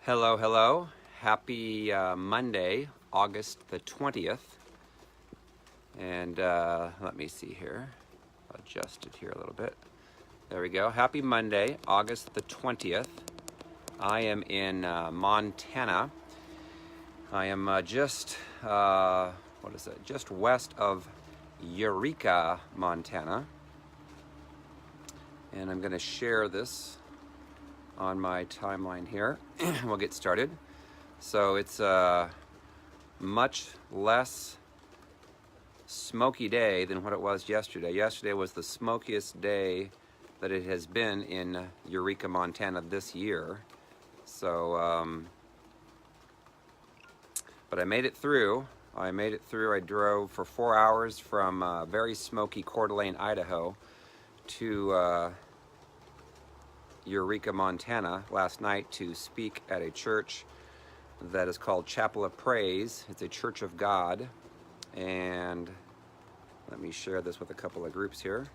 Hello, hello. Happy Monday, August the 20th. And let me see here. I'll adjust it here a little bit. There we go. Happy Monday, August the 20th. I am in Montana. I am just west of Eureka, Montana. And I'm going to share this on my timeline here. We'll get started. So it's a much less smoky day than what it was yesterday. Yesterday was the smokiest day that it has been in Eureka, Montana this year. So, but I made it through. I drove for 4 hours from very smoky Coeur d'Alene, Idaho to Eureka, Montana last night to speak at a church that is called Chapel of Praise. It's a Church of God, and let me share this with a couple of groups here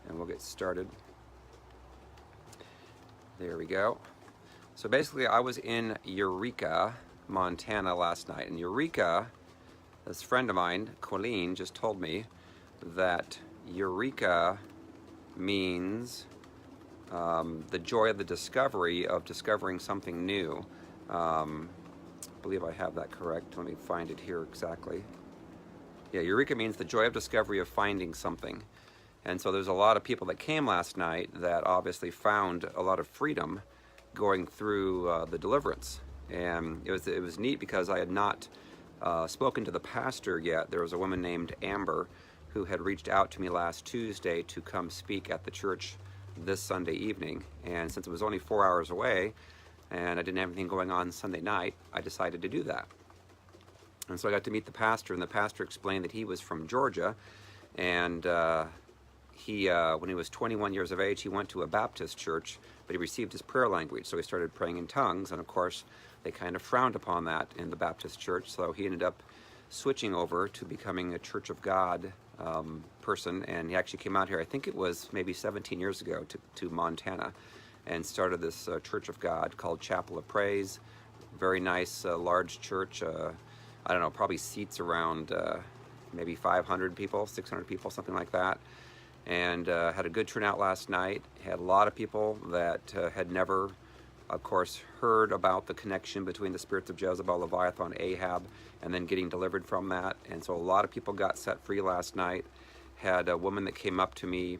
and we'll get started. There we go. So basically I was in Eureka, Montana last night, and Eureka, this friend of mine, Colleen, just told me that Eureka means the joy of the discovery of discovering something new. I believe I have that correct. Let me find it here exactly. Yeah, Eureka means the joy of discovery of finding something. And so there's a lot of people that came last night that obviously found a lot of freedom going through the deliverance. And it was neat because I had not spoken to the pastor yet. There was a woman named Amber who had reached out to me last Tuesday to come speak at the church this Sunday evening, and since it was only 4 hours away and I didn't have anything going on Sunday night, I decided to do that. And so I got to meet the pastor, and the pastor explained that he was from Georgia, and he when he was 21 years of age, he went to a Baptist church, but he received his prayer language, so he started praying in tongues, and of course they kind of frowned upon that in the Baptist church, so he ended up switching over to becoming a Church of God person, and he actually came out here, I think it was maybe 17 years ago, to Montana, and started this Church of God called Chapel of Praise. Very nice, large church. I don't know, probably seats around maybe 500 people, 600 people, something like that. And had a good turnout last night. Had a lot of people that had never, of course, heard about the connection between the spirits of Jezebel, Leviathan, Ahab, and then getting delivered from that. And so a lot of people got set free last night. Had a woman that came up to me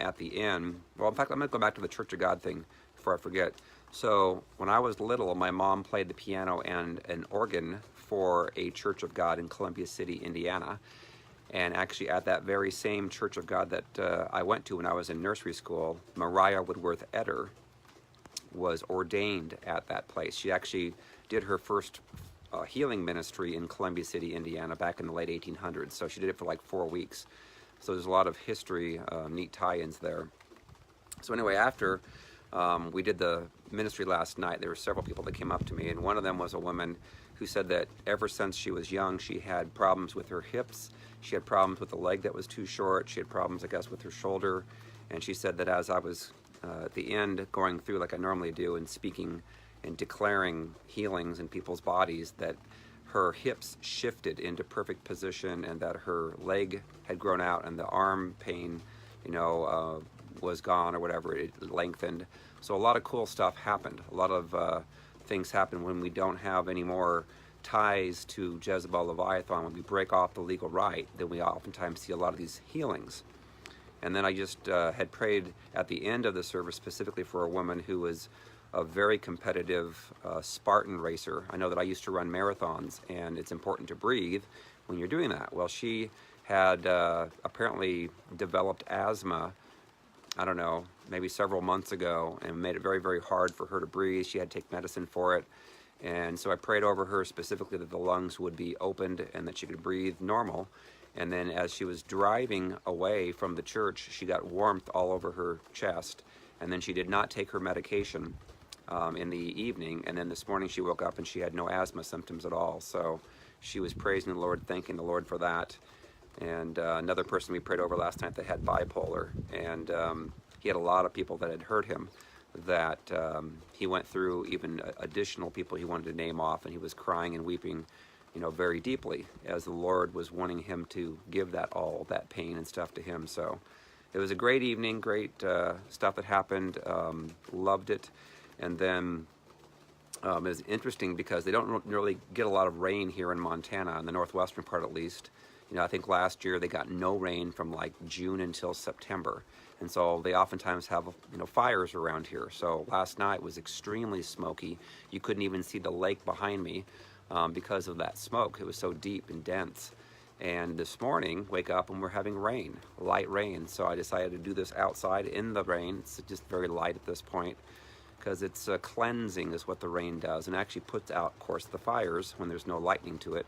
at the end. Well, in fact, I'm going to go back to the Church of God thing before I forget. So when I was little, my mom played the piano and an organ for a Church of God in Columbia City, Indiana. And actually at that very same Church of God that I went to when I was in nursery school, Mariah Woodworth Eder was ordained at that place. She actually did her first healing ministry in Columbia City, Indiana back in the late 1800s. So she did it for like 4 weeks. So there's a lot of history, neat tie-ins there. So anyway, after we did the ministry last night, there were several people that came up to me, and one of them was a woman who said that ever since she was young, she had problems with her hips. She had problems with the leg that was too short. She had problems, I guess, with her shoulder. And she said that as I was at the end going through like I normally do and speaking and declaring healings in people's bodies, that her hips shifted into perfect position and that her leg had grown out and the arm pain, was gone or whatever, it lengthened. So a lot of cool stuff happened. A lot of things happen when we don't have any more ties to Jezebel, Leviathan. When we break off the legal right, then we oftentimes see a lot of these healings. And then I just had prayed at the end of the service specifically for a woman who was a very competitive Spartan racer. I know that I used to run marathons, and it's important to breathe when you're doing that. Well, she had apparently developed asthma, I don't know, maybe several months ago, and made it very, very hard for her to breathe. She had to take medicine for it. And so I prayed over her specifically that the lungs would be opened and that she could breathe normal. And then as she was driving away from the church, she got warmth all over her chest. And then she did not take her medication in the evening. And then this morning she woke up and she had no asthma symptoms at all. So she was praising the Lord, thanking the Lord for that. And another person we prayed over last night that had bipolar. And he had a lot of people that had heard him that he went through even additional people he wanted to name off, and he was crying and weeping, very deeply, as the Lord was wanting him to give all that pain and stuff to him. So it was a great evening, great stuff that happened. Loved it. And then it was interesting because they don't really get a lot of rain here in Montana, in the northwestern part at least. I think last year they got no rain from like June until September. And so they oftentimes have, fires around here. So last night was extremely smoky. You couldn't even see the lake behind me because of that smoke. It was so deep and dense. And this morning, wake up and we're having rain, light rain. So I decided to do this outside in the rain. It's just very light at this point because it's cleansing is what the rain does, and actually puts out, of course, the fires when there's no lightning to it.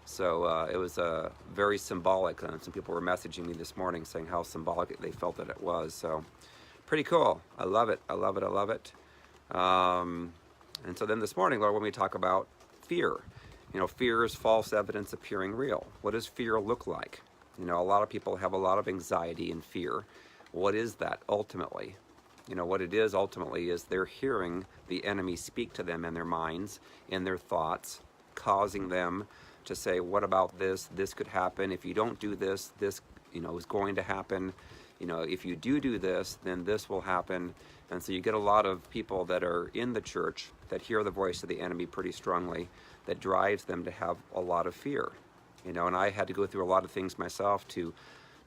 So it was very symbolic. Some people were messaging me this morning saying how symbolic they felt that it was. So pretty cool. I love it. I love it. I love it. And so then this morning, Lord, when we talk about fear, fear is false evidence appearing real. What does fear look like? A lot of people have a lot of anxiety and fear. What is that ultimately? What it is ultimately is they're hearing the enemy speak to them in their minds, in their thoughts, causing them to say, what about this? This could happen. If you don't do this, this, is going to happen. If you do this, then this will happen. And so you get a lot of people that are in the church that hear the voice of the enemy pretty strongly, that drives them to have a lot of fear. And I had to go through a lot of things myself to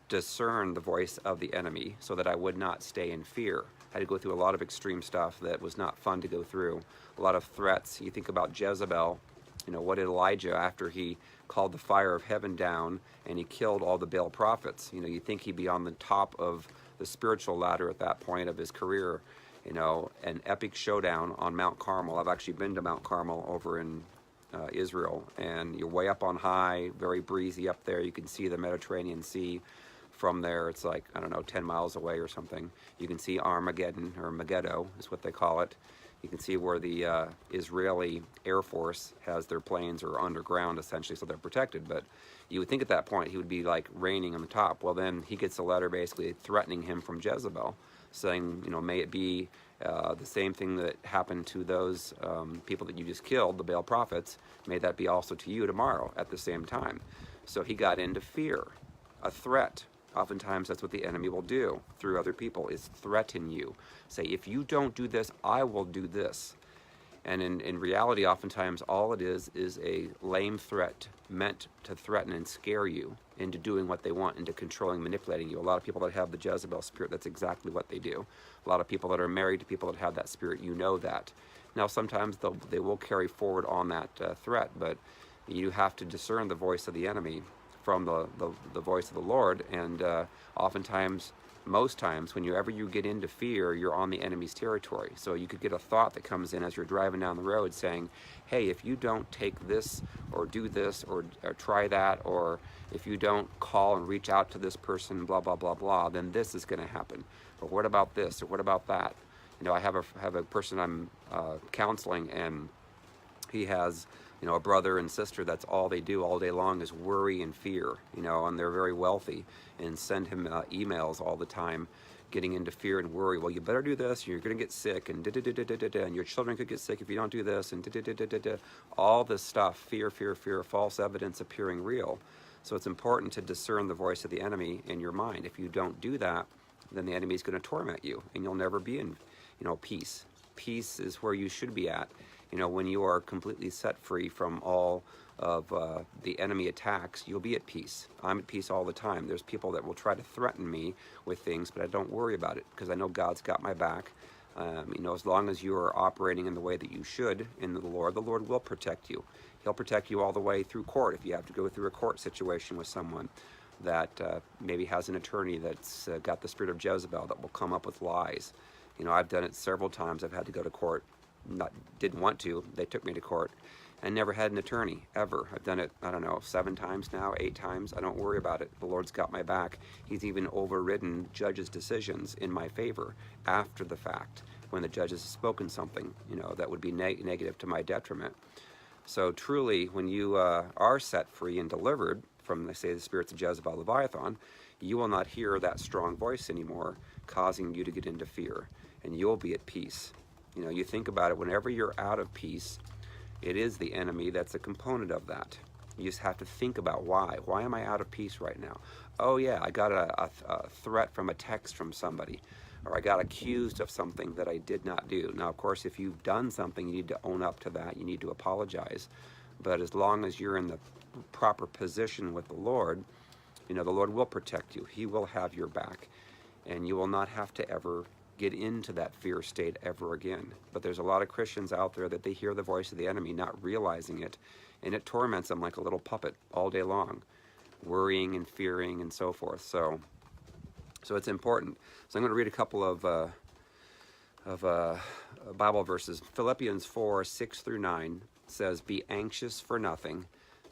discern the voice of the enemy so that I would not stay in fear. I had to go through a lot of extreme stuff that was not fun to go through. A lot of threats. You think about Jezebel. What did Elijah, after he called the fire of heaven down and he killed all the Baal prophets? You think he'd be on the top of the spiritual ladder at that point of his career. An epic showdown on Mount Carmel. I've actually been to Mount Carmel over in Israel, and you're way up on high, very breezy up there. You can see the Mediterranean Sea from there. It's like, 10 miles away or something. You can see Armageddon, or Megiddo is what they call it. You can see where the Israeli Air Force has their planes, or underground essentially, so they're protected. But you would think at that point he would be like reigning on the top. Well, then he gets a letter basically threatening him from Jezebel, saying, may it be the same thing that happened to those people that you just killed, the Baal prophets, may that be also to you tomorrow at the same time. So he got into fear, a threat. Oftentimes that's what the enemy will do through other people, is threaten you. Say, if you don't do this, I will do this. And in reality, oftentimes all it is a lame threat meant to threaten and scare you into doing what they want, into controlling, manipulating you. A lot of people that have the Jezebel spirit, that's exactly what they do. A lot of people that are married to people that have that spirit, that. Now, sometimes they will carry forward on that threat, but you have to discern the voice of the enemy from the voice of the Lord. And oftentimes, most times, whenever you get into fear, you're on the enemy's territory. So you could get a thought that comes in as you're driving down the road saying, hey, if you don't take this or do this or try that, or if you don't call and reach out to this person, blah, blah, blah, blah, then this is going to happen. Or what about this? Or what about that? I have a person I'm counseling, and he has a brother and sister that's all they do all day long is worry and fear, and they're very wealthy, and send him emails all the time getting into fear and worry. Well, you better do this, you're going to get sick, and and your children could get sick if you don't do this, and all this stuff, fear, false evidence appearing real. So it's important to discern the voice of the enemy in your mind. If you don't do that, then the enemy is going to torment you, and you'll never be in peace. Peace is where you should be at. When you are completely set free from all of the enemy attacks, you'll be at peace. I'm at peace all the time. There's people that will try to threaten me with things, but I don't worry about it because I know God's got my back. As long as you are operating in the way that you should in the Lord will protect you. He'll protect you all the way through court. If you have to go through a court situation with someone that maybe has an attorney that's got the spirit of Jezebel that will come up with lies. I've done it several times. I've had to go to court. Didn't want to. They took me to court. I never had an attorney, ever. I've done it, 7 times now, 8 times. I don't worry about it. The Lord's got my back. He's even overridden judges' decisions in my favor after the fact, when the judges have spoken something, that would be negative to my detriment. So truly, when you are set free and delivered from, they say, the spirits of Jezebel, Leviathan, you will not hear that strong voice anymore causing you to get into fear. and you'll be at peace. You know, you think about it, whenever you're out of peace, it is the enemy that's a component of that. You just have to think about why. Why am I out of peace right now? Oh yeah, I got a threat from a text from somebody, or I got accused of something that I did not do. Now, of course, if you've done something, you need to own up to that. You need to apologize. But as long as you're in the proper position with the Lord, you know, the Lord will protect you. He will have your back, and you will not have to ever get into that fear state ever again. But there's a lot of Christians out there that they hear the voice of the enemy, not realizing it, and it torments them like a little puppet all day long, worrying and fearing and so forth. So it's important. So I'm going to read a couple of Bible verses. Philippians 4:6-9 says, "Be anxious for nothing,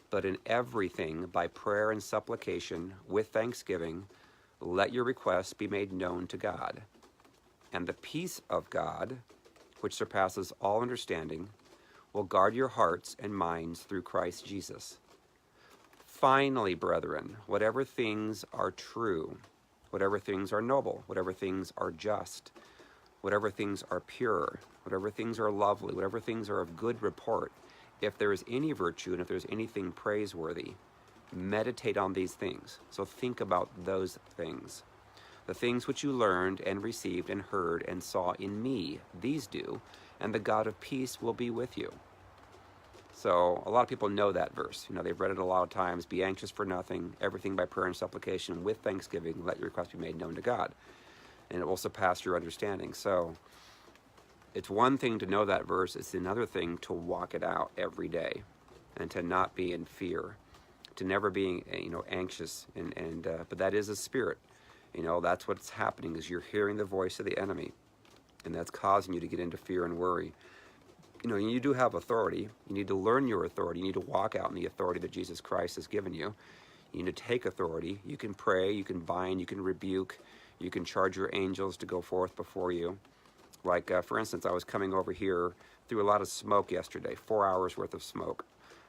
but in everything by prayer and supplication with thanksgiving, let your requests be made known to God. And the peace of God, which surpasses all understanding, will guard your hearts and minds through Christ Jesus. Finally, brethren, whatever things are true, whatever things are noble, whatever things are just, whatever things are pure, whatever things are lovely, whatever things are of good report, if there is any virtue and if there's anything praiseworthy, meditate on these things." So think about those things. "The things which you learned and received and heard and saw in me, these do, and the God of peace will be with you." So a lot of people know that verse. You know, they've read it a lot of times. "Be anxious for nothing, everything by prayer and supplication with thanksgiving, let your requests be made known to God, and it will surpass your understanding." So it's one thing to know that verse. It's another thing to walk it out every day, and to not be in fear, to never be, you know, anxious. But that is a spirit. You know, that's what's happening, is you're hearing the voice of the enemy, and that's causing you to get into fear and worry. You know, you do have authority. You need to learn your authority. You need to walk out in the authority that Jesus Christ has given you. You need to take authority. You can pray, you can bind, you can rebuke, you can charge your angels to go forth before you. Like, for instance, I was coming over here through a lot of smoke yesterday, 4 hours worth of smoke.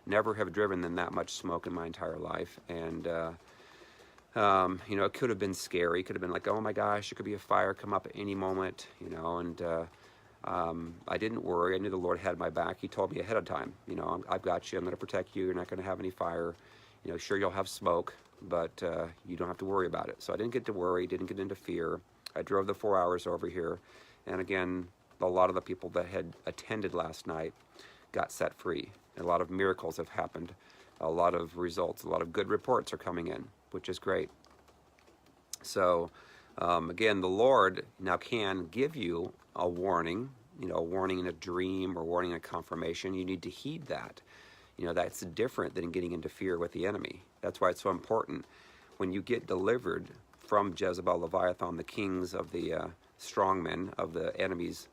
Never have driven in that much smoke in my entire life. And, you know, it could have been scary. It could have been like, oh my gosh, it could be a fire come up at any moment, you know, and I didn't worry. I knew the Lord had my back. He told me ahead of time, you know, I've got you. I'm going to protect you. You're not going to have any fire. You know, sure, you'll have smoke, but you don't have to worry about it. So I didn't get to worry, didn't get into fear. I drove the 4 hours over here. And again, a lot of the people that had attended last night got set free. A lot of miracles have happened. A lot of results, a lot of good reports are coming in, which is great. So again, the Lord now can give you a warning, you know, a warning in a dream or warning in a confirmation. You need to heed that. You know, that's different than getting into fear with the enemy. That's why it's so important when you get delivered from Jezebel, Leviathan, the kings of the strongmen of the enemy's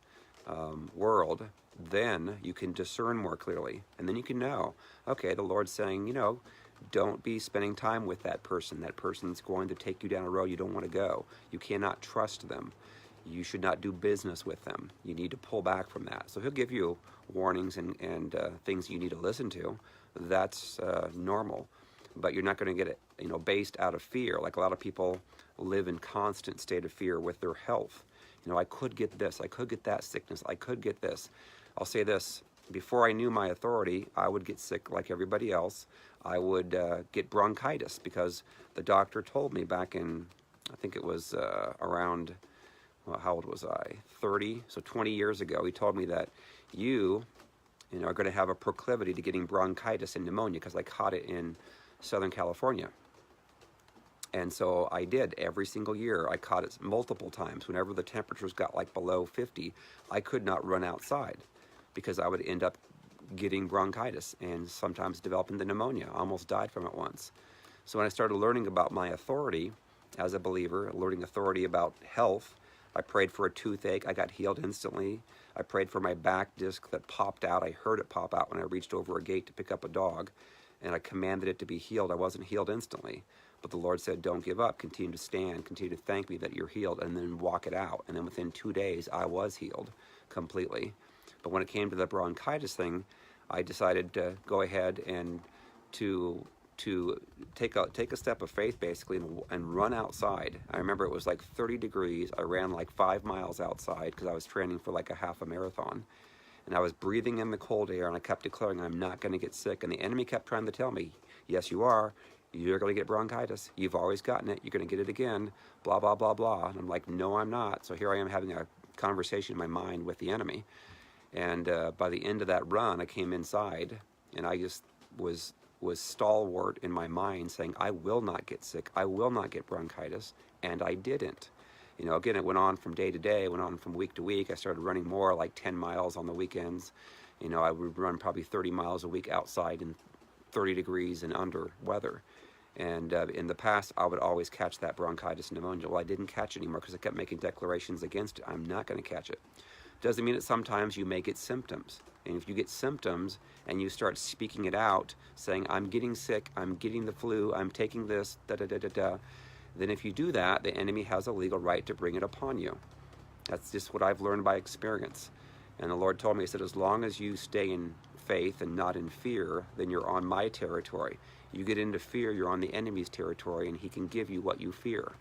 world, then you can discern more clearly. And then you can know, okay, the Lord's saying, you know, don't be spending time with that person. That person's going to take you down a road you don't want to go. You cannot trust them. You should not do business with them. You need to pull back from that. So he'll give you warnings and things you need to listen to. That's normal. But you're not going to get it, you know, based out of fear. Like a lot of people live in constant state of fear with their health. You know, I could get this, I could get that sickness, I could get this. I'll say this, before I knew my authority, I would get sick like everybody else. I would get bronchitis because the doctor told me back in, I think it was around, well, how old was I? 30, so 20 years ago. He told me that you know, are going to have a proclivity to getting bronchitis and pneumonia because I caught it in Southern California. And so I did every single year. I caught it multiple times. Whenever the temperatures got like below 50, I could not run outside because I would end up getting bronchitis and sometimes developing the pneumonia. I almost died from it once. So when I started learning about my authority as a believer, learning authority about health, I prayed for a toothache. I got healed instantly. I prayed for my back disc that popped out. I heard it pop out when I reached over a gate to pick up a dog, and I commanded it to be healed. I wasn't healed instantly, but the Lord said, don't give up. Continue to stand. Continue to thank me that you're healed, and then walk it out. And then within 2 days, I was healed completely. But when it came to the bronchitis thing, I decided to go ahead and to to take a step of faith basically and run outside. I remember it was like 30 degrees. I ran like 5 miles outside because I was training for like a half a marathon. And I was breathing in the cold air, and I kept declaring, I'm not going to get sick. And the enemy kept trying to tell me, yes, you are. You're going to get bronchitis. You've always gotten it. You're going to get it again. Blah, blah, blah, blah. And I'm like, no, I'm not. So here I am having a conversation in my mind with the enemy. And by the end of that run, I came inside, and I just was stalwart in my mind saying, I will not get sick. I will not get bronchitis. And I didn't. You know, again, it went on from day to day, went on from week to week. I started running more, like 10 miles on the weekends. You know, I would run probably 30 miles a week outside in 30 degrees and under weather. And in the past, I would always catch that bronchitis pneumonia. Well, I didn't catch it anymore because I kept making declarations against it. I'm not going to catch it. Doesn't mean that sometimes you may get symptoms. And if you get symptoms and you start speaking it out, saying, I'm getting sick, I'm getting the flu, I'm taking this, da-da-da-da-da, then if you do that, the enemy has a legal right to bring it upon you. That's just what I've learned by experience. And the Lord told me, He said, as long as you stay in faith and not in fear, then you're on my territory. You get into fear, you're on the enemy's territory, and he can give you what you fear.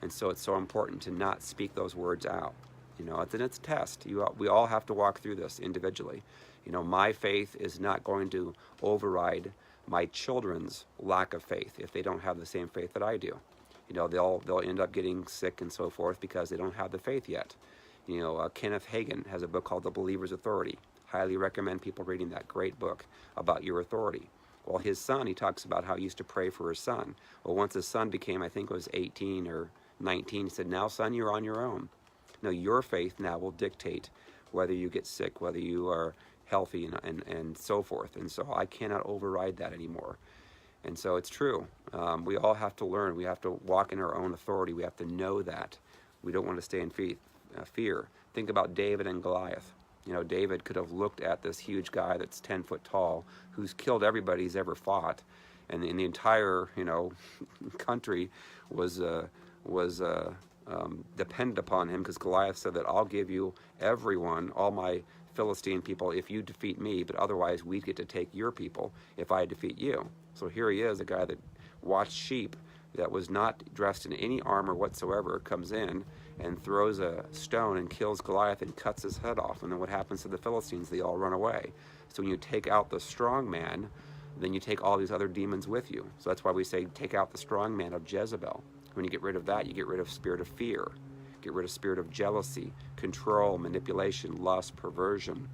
And so it's so important to not speak those words out. You know, it's a test. We all have to walk through this individually. You know, my faith is not going to override my children's lack of faith if they don't have the same faith that I do. You know, they'll end up getting sick and so forth because they don't have the faith yet. You know, Kenneth Hagin has a book called The Believer's Authority. Highly recommend people reading that great book about your authority. Well, his son, he talks about how he used to pray for his son. Well, once his son became, I think it was 18 or 19, he said, now, son, you're on your own. No, your faith now will dictate whether you get sick, whether you are healthy, and so forth. And so I cannot override that anymore. And so it's true. We all have to learn. We have to walk in our own authority. We have to know that. We don't want to stay in fear. Think about David and Goliath. You know, David could have looked at this huge guy that's 10 foot tall, who's killed everybody he's ever fought, and in the entire, you know, country was dependent upon him, because Goliath said that I'll give you everyone, all my Philistine people, if you defeat me, but otherwise we get to take your people if I defeat you. So here he is, a guy that watched sheep, that was not dressed in any armor whatsoever, comes in and throws a stone and kills Goliath and cuts his head off. And then what happens to the Philistines? They all run away. So when you take out the strong man, then you take all these other demons with you. So that's why we say take out the strong man of Jezebel. When you get rid of that, you get rid of spirit of fear, get rid of spirit of jealousy, control, manipulation, lust, perversion,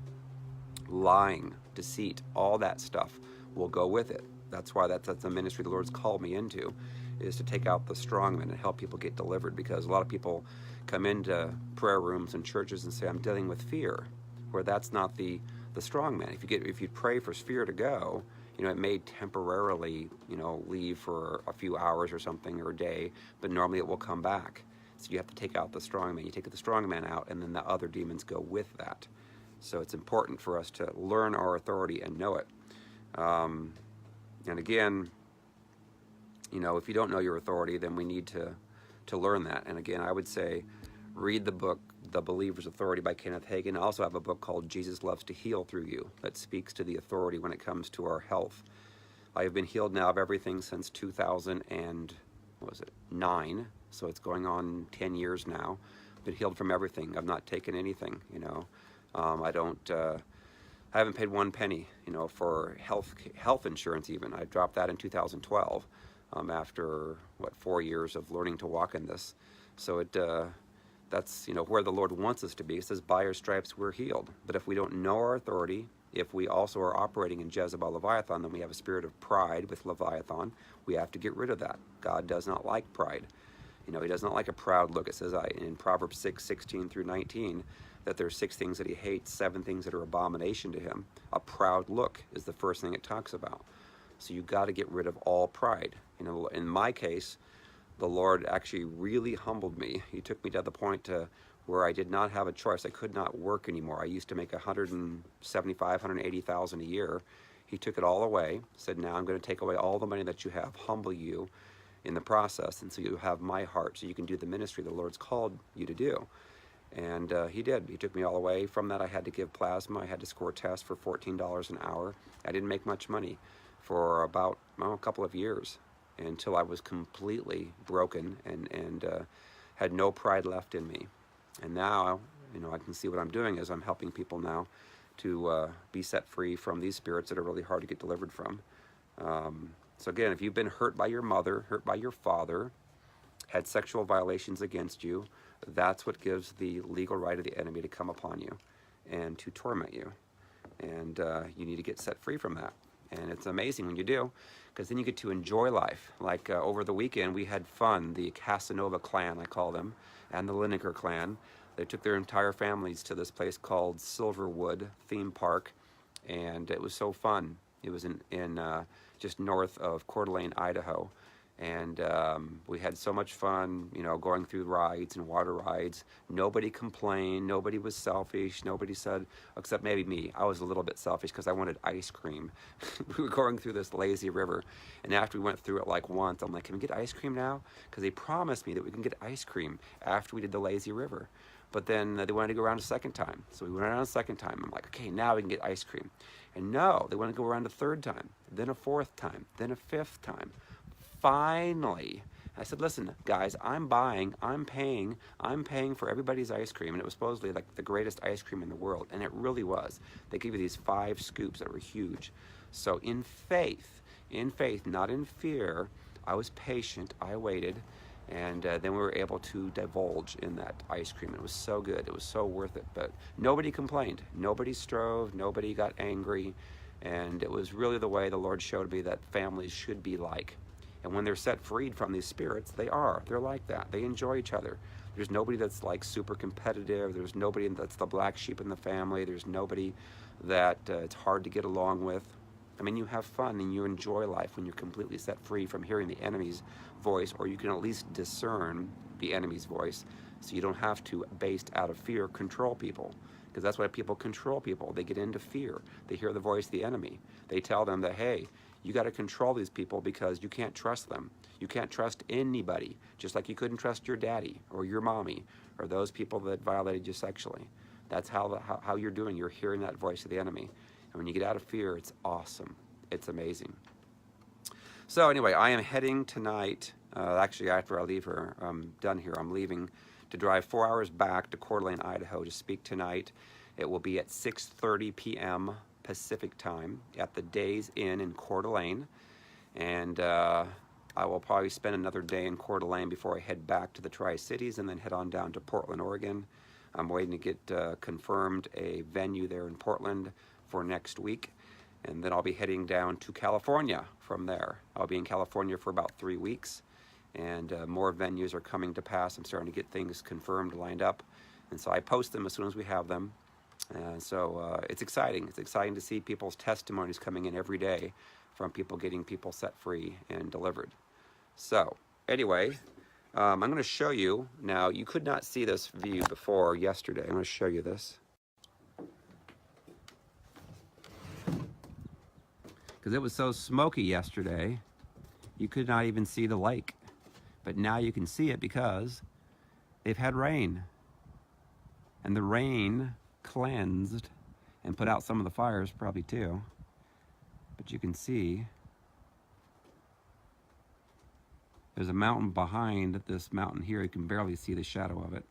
lying, deceit. All that stuff will go with it. That's why that's the ministry the Lord's called me into, is to take out the strong man and help people get delivered. Because a lot of people come into prayer rooms and churches and say, I'm dealing with fear, where that's not the strong man. If you pray for fear to go, you know, it may temporarily, you know, leave for a few hours or something, or a day, but normally it will come back. So you have to take out the strong man. You take the strong man out, and then the other demons go with that. So it's important for us to learn our authority and know it. And again, you know, if you don't know your authority, then we need to learn that. And again, I would say read the book, The Believer's Authority by Kenneth Hagin. I also have a book called Jesus Loves to Heal Through You that speaks to the authority when it comes to our health. I have been healed now of everything since 2009, so it's going on 10 years now. I've been healed from everything. I've not taken anything, you know. I haven't paid one penny, you know, for health insurance even. I dropped that in 2012 after, 4 years of learning to walk in this. So that's, you know, where the Lord wants us to be. It says, by your stripes we're healed. But if we don't know our authority, if we also are operating in Jezebel Leviathan, then we have a spirit of pride with Leviathan. We have to get rid of that. God does not like pride. You know, he does not like a proud look. It says in Proverbs 6:16 through 19, that there's 6 things that he hates, 7 things that are abomination to him. A proud look is the first thing it talks about. So you've got to get rid of all pride. You know, in my case, the Lord actually really humbled me. He took me to the point to where I did not have a choice. I could not work anymore. I used to make $175,000, $180,000 a year. He took it all away, said, now I'm going to take away all the money that you have, humble you in the process, and so you have my heart, so you can do the ministry the Lord's called you to do. And he did. He took me all the way. From that, I had to give plasma. I had to score tests for $14 an hour. I didn't make much money. for about a couple of years until I was completely broken and had no pride left in me. And now, I can see what I'm doing is I'm helping people now to be set free from these spirits that are really hard to get delivered from. So again, if you've been hurt by your mother, hurt by your father, had sexual violations against you, that's what gives the legal right of the enemy to come upon you and to torment you. And you need to get set free from that. And it's amazing when you do, because then you get to enjoy life. Like over the weekend, we had fun. The Casanova clan, I call them, and the Lineker clan. They took their entire families to this place called Silverwood Theme Park, and it was so fun. It was in just north of Coeur d'Alene, Idaho. And we had so much fun, going through rides and water rides. Nobody complained. Nobody was selfish. Nobody said, except maybe me. I was a little bit selfish because I wanted ice cream. We were going through this lazy river. And after we went through it like once, I'm like, can we get ice cream now? Because they promised me that we can get ice cream after we did the lazy river. But then they wanted to go around a second time. So we went around a second time. I'm like, okay, now we can get ice cream. And no, they want to go around a third time, then a fourth time, then a fifth time. Finally, I said, listen, guys, I'm paying for everybody's ice cream. And it was supposedly like the greatest ice cream in the world. And it really was. They gave you these 5 scoops that were huge. So in faith, not in fear, I was patient, I waited, and then we were able to divulge in that ice cream. It was so good, it was so worth it. But nobody complained, nobody strove, nobody got angry, and it was really the way the Lord showed me that families should be like. And when they're set freed from these spirits, they're like that. They enjoy each other. There's nobody that's like super competitive. There's nobody that's the black sheep in the family. There's nobody that it's hard to get along with. I mean, you have fun and you enjoy life when you're completely set free from hearing the enemy's voice, or you can at least discern the enemy's voice, so you don't have to, based out of fear, control people. Because that's why people control people. They get into fear. They hear the voice of the enemy. They tell them that, hey, you got to control these people because you can't trust them. You can't trust anybody, just like you couldn't trust your daddy or your mommy or those people that violated you sexually. That's how you're doing. You're hearing that voice of the enemy. And when you get out of fear, it's awesome. It's amazing. So anyway, I am heading tonight. Actually, after I leave here, I'm done here. I'm leaving to drive 4 hours back to Coeur d'Alene, Idaho to speak tonight. It will be at 6:30 p.m. Pacific time at the Days Inn in Coeur d'Alene. And I will probably spend another day in Coeur d'Alene before I head back to the Tri-Cities and then head on down to Portland, Oregon. I'm waiting to get confirmed a venue there in Portland for next week. And then I'll be heading down to California from there. I'll be in California for about 3 weeks. And more venues are coming to pass. I'm starting to get things confirmed, lined up. And so I post them as soon as we have them. So it's exciting. It's exciting to see people's testimonies coming in every day from people getting people set free and delivered. So anyway, I'm going to show you. Now, you could not see this view before yesterday. I'm going to show you this. Because it was so smoky yesterday, you could not even see the lake. But now you can see it because they've had rain. And the rain cleansed and put out some of the fires probably too. But you can see there's a mountain behind this mountain here. You can barely see the shadow of it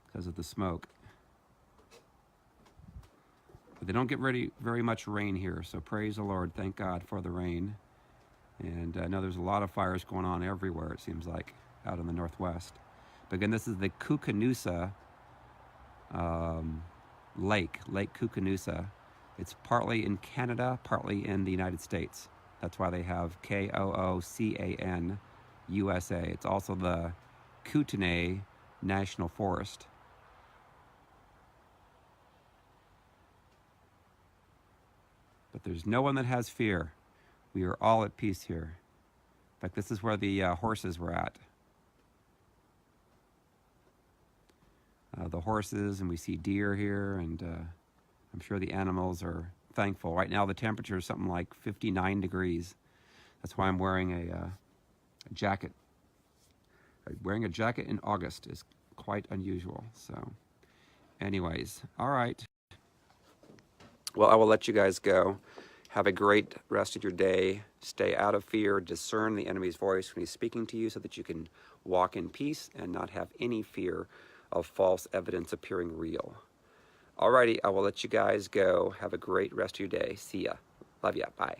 because of the smoke. But they don't get very much rain here, so praise the Lord. Thank God for the rain. And I know there's a lot of fires going on everywhere, it seems like, out in the Northwest. But again, this is the Koocanusa Lake Koocanusa. It's partly in Canada, partly in the United States. That's why they have Koocan USA. It's also the Kootenay National Forest. But there's no one that has fear. We are all at peace here. In fact, this is where the horses were at. The horses, and we see deer here, and I'm sure the animals are thankful. Right now the temperature is something like 59 degrees. That's why I'm wearing a jacket. Wearing a jacket in August is quite unusual. So anyways, all right. Well, I will let you guys go. Have a great rest of your day. Stay out of fear. Discern the enemy's voice when he's speaking to you so that you can walk in peace and not have any fear of false evidence appearing real. Alrighty, I will let you guys go. Have a great rest of your day. See ya. Love ya. Bye.